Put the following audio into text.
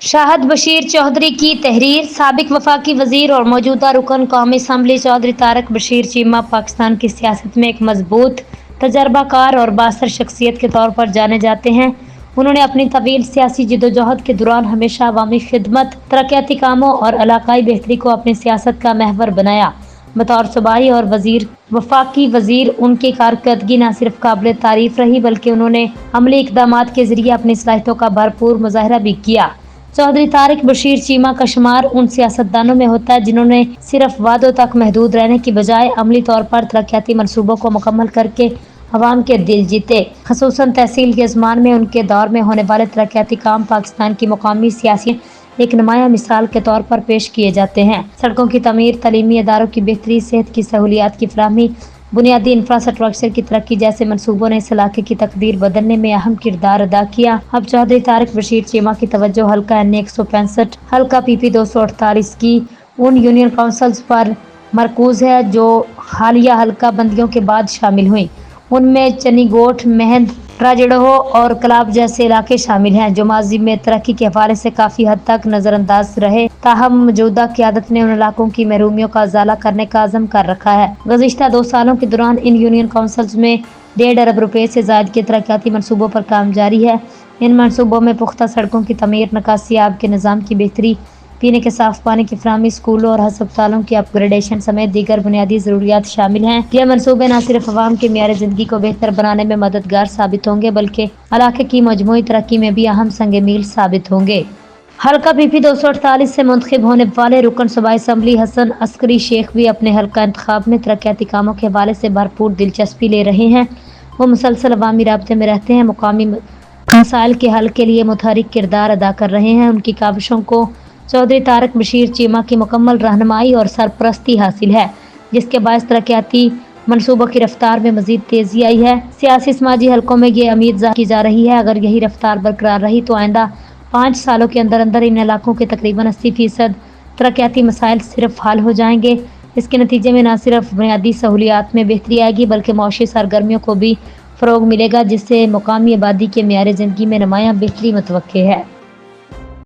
شاہد بشیر چودھری کی تحریر۔ سابق وفاقی وزیر اور موجودہ رکن قومی اسمبلی چودھری طارق بشیر چیمہ پاکستان کی سیاست میں ایک مضبوط، تجربہ کار اور بااثر شخصیت کے طور پر جانے جاتے ہیں۔ انہوں نے اپنی طویل سیاسی جدوجہد کے دوران ہمیشہ عوامی خدمت، ترقیاتی کاموں اور علاقائی بہتری کو اپنی سیاست کا محور بنایا۔ بطور صوبائی اور وفاقی وزیر ان کی کارکردگی نہ صرف قابل تعریف رہی بلکہ انہوں نے عملی اقدامات کے ذریعے اپنی صلاحیتوں کا بھرپور مظاہرہ بھی کیا۔ چودھری طارق بشیر چیمہ کا شمار ان سیاستدانوں میں ہوتا ہے جنہوں نے صرف وعدوں تک محدود رہنے کی بجائے عملی طور پر ترقیاتی منصوبوں کو مکمل کر کے عوام کے دل جیتے۔ خصوصاً تحصیل کے زمان میں ان کے دور میں ہونے والے ترقیاتی کام پاکستان کی مقامی سیاسی ایک نمایاں مثال کے طور پر پیش کیے جاتے ہیں۔ سڑکوں کی تعمیر، تعلیمی اداروں کی بہتری، صحت کی سہولیات کی فراہمی، بنیادی انفراسٹرکچر کی ترقی جیسے منصوبوں نے اس علاقے کی تقدیر بدلنے میں اہم کردار ادا کیا۔ اب چودھری طارق بشیر چیمہ کی توجہ حلقہ این 165، حلقہ پی پی 248 کی ان یونین کونسلز پر مرکوز ہے جو حالیہ حلقہ بندیوں کے بعد شامل ہوئیں۔ ان میں چنی گوٹھ، مہند، راجڑہو اور کلاب جیسے علاقے شامل ہیں جو ماضی میں ترقی کے حوالے سے کافی حد تک نظر انداز رہے، تاہم موجودہ قیادت نے ان علاقوں کی محرومیوں کا ازالہ کرنے کا عزم کر رکھا ہے۔ گزشتہ 2 سالوں کے دوران ان یونین کونسلز میں 1.5 ارب روپے سے زائد کے ترقیاتی منصوبوں پر کام جاری ہے۔ ان منصوبوں میں پختہ سڑکوں کی تعمیر، نکاسی آب کے نظام کی بہتری، پینے کے صاف پانی کی فراہمی، اسکولوں اور ہسپتالوں کی اپ گریڈیشن سمیت دیگر بنیادی ضروریات شامل ہیں۔ یہ منصوبے نہ صرف عوام کے معیار زندگی کو بہتر بنانے میں مددگار ثابت ہوں گے بلکہ علاقے کی مجموعی ترقی میں بھی اہم سنگ میل ثابت ہوں گے۔ حلقہ پی پی 248 سے منتخب ہونے والے رکن صوبائی اسمبلی حسن عسکری شیخ بھی اپنے حلقہ انتخاب میں ترقیاتی کاموں کے حوالے سے بھرپور دلچسپی لے رہے ہیں۔ وہ مسلسل عوامی رابطے میں رہتے ہیں، مقامی مسائل کے حل کے لیے متحرک کردار ادا کر رہے ہیں۔ ان کی کاوشوں کو چودھری طارق بشیر چیمہ کی مکمل رہنمائی اور سرپرستی حاصل ہے، جس کے باعث ترقیاتی منصوبوں کی رفتار میں مزید تیزی آئی ہے۔ سیاسی سماجی حلقوں میں یہ امید ظاہر کی جا رہی ہے اگر یہی رفتار برقرار رہی تو آئندہ 5 سالوں کے اندر ان علاقوں کے تقریباً 80% ترقیاتی مسائل صرف حل ہو جائیں گے۔ اس کے نتیجے میں نہ صرف بنیادی سہولیات میں بہتری آئے گی بلکہ معاشی سرگرمیوں کو بھی فروغ ملے گا جس سے مقامی آبادی کے معیار زندگی میں نمایاں بہتری متوقع ہے۔